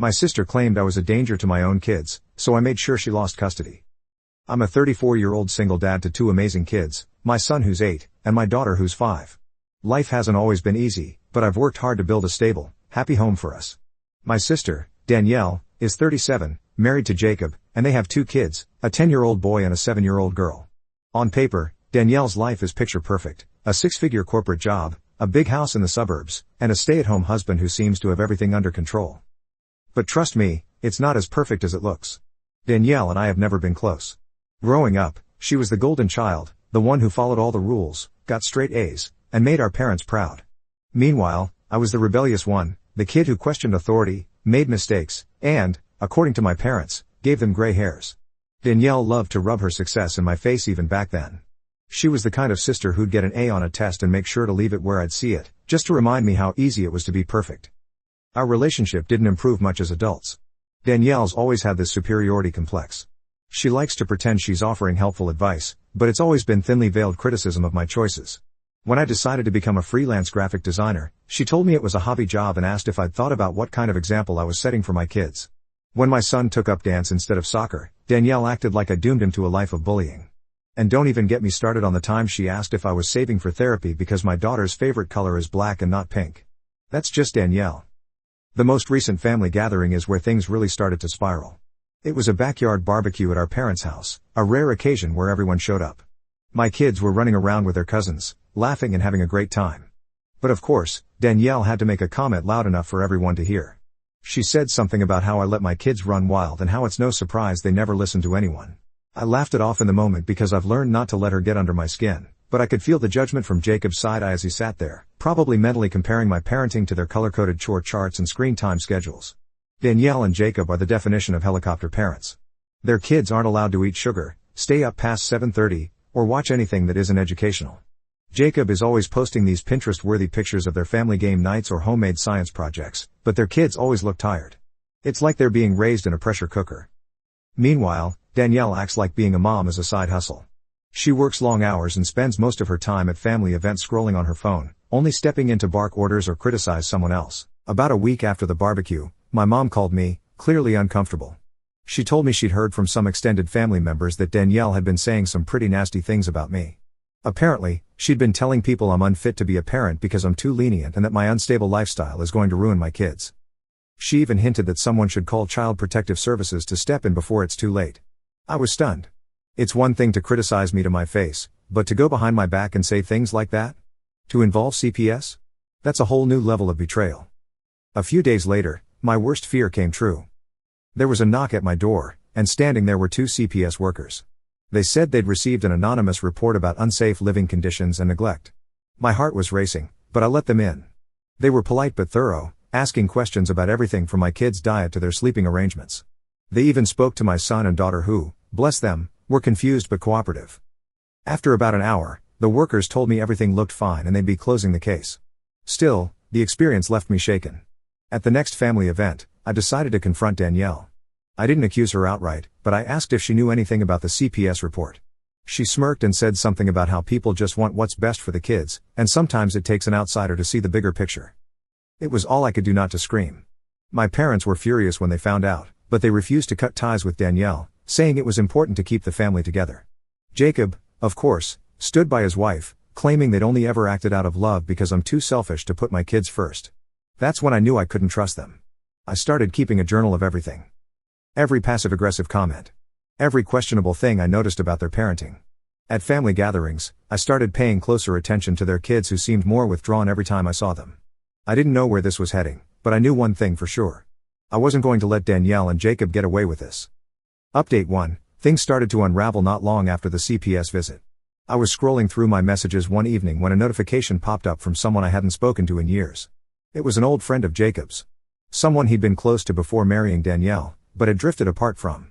My sister claimed I was a danger to my own kids, so I made sure she lost custody. I'm a 34-year-old single dad to two amazing kids, my son who's 8, and my daughter who's 5. Life hasn't always been easy, but I've worked hard to build a stable, happy home for us. My sister, Danielle, is 37, married to Jacob, and they have 2 kids, a 10-year-old boy and a 7-year-old girl. On paper, Danielle's life is picture perfect, a 6-figure corporate job, a big house in the suburbs, and a stay-at-home husband who seems to have everything under control. But trust me, it's not as perfect as it looks. Danielle and I have never been close. Growing up, she was the golden child, the one who followed all the rules, got straight A's, and made our parents proud. Meanwhile, I was the rebellious one, the kid who questioned authority, made mistakes, and, according to my parents, gave them gray hairs. Danielle loved to rub her success in my face even back then. She was the kind of sister who'd get an A on a test and make sure to leave it where I'd see it, just to remind me how easy it was to be perfect. Our relationship didn't improve much as adults. Danielle's always had this superiority complex. She likes to pretend she's offering helpful advice, but it's always been thinly veiled criticism of my choices. When I decided to become a freelance graphic designer, she told me it was a hobby job and asked if I'd thought about what kind of example I was setting for my kids. When my son took up dance instead of soccer, Danielle acted like I doomed him to a life of bullying. And don't even get me started on the time she asked if I was saving for therapy because my daughter's favorite color is black and not pink. That's just Danielle. The most recent family gathering is where things really started to spiral. It was a backyard barbecue at our parents' house, a rare occasion where everyone showed up. My kids were running around with their cousins, laughing and having a great time. But of course, Danielle had to make a comment loud enough for everyone to hear. She said something about how I let my kids run wild and how it's no surprise they never listen to anyone. I laughed it off in the moment because I've learned not to let her get under my skin, but I could feel the judgment from Jacob's side eye as he sat there, probably mentally comparing my parenting to their color-coded chore charts and screen time schedules. Danielle and Jacob are the definition of helicopter parents. Their kids aren't allowed to eat sugar, stay up past 7:30, or watch anything that isn't educational. Jacob is always posting these Pinterest-worthy pictures of their family game nights or homemade science projects, but their kids always look tired. It's like they're being raised in a pressure cooker. Meanwhile, Danielle acts like being a mom is a side hustle. She works long hours and spends most of her time at family events scrolling on her phone, only stepping in to bark orders or criticize someone else. About a week after the barbecue, my mom called me, clearly uncomfortable. She told me she'd heard from some extended family members that Danielle had been saying some pretty nasty things about me. Apparently, she'd been telling people I'm unfit to be a parent because I'm too lenient and that my unstable lifestyle is going to ruin my kids. She even hinted that someone should call Child Protective Services to step in before it's too late. I was stunned. It's one thing to criticize me to my face, but to go behind my back and say things like that? To involve CPS? That's a whole new level of betrayal. A few days later, my worst fear came true. There was a knock at my door, and standing there were 2 CPS workers. They said they'd received an anonymous report about unsafe living conditions and neglect. My heart was racing, but I let them in. They were polite but thorough, asking questions about everything from my kids' diet to their sleeping arrangements. They even spoke to my son and daughter who, bless them, were confused but cooperative. After about an hour, the workers told me everything looked fine and they'd be closing the case. Still, the experience left me shaken. At the next family event, I decided to confront Danielle. I didn't accuse her outright, but I asked if she knew anything about the CPS report. She smirked and said something about how people just want what's best for the kids, and sometimes it takes an outsider to see the bigger picture. It was all I could do not to scream. My parents were furious when they found out, but they refused to cut ties with Danielle, saying it was important to keep the family together. Jacob, of course, stood by his wife, claiming they'd only ever acted out of love because I'm too selfish to put my kids first. That's when I knew I couldn't trust them. I started keeping a journal of everything. Every passive-aggressive comment. Every questionable thing I noticed about their parenting. At family gatherings, I started paying closer attention to their kids who seemed more withdrawn every time I saw them. I didn't know where this was heading, but I knew one thing for sure. I wasn't going to let Danielle and Jacob get away with this. Update 1. Things started to unravel not long after the CPS visit. I was scrolling through my messages one evening when a notification popped up from someone I hadn't spoken to in years. It was an old friend of Jacob's. Someone he'd been close to before marrying Danielle, but had drifted apart from.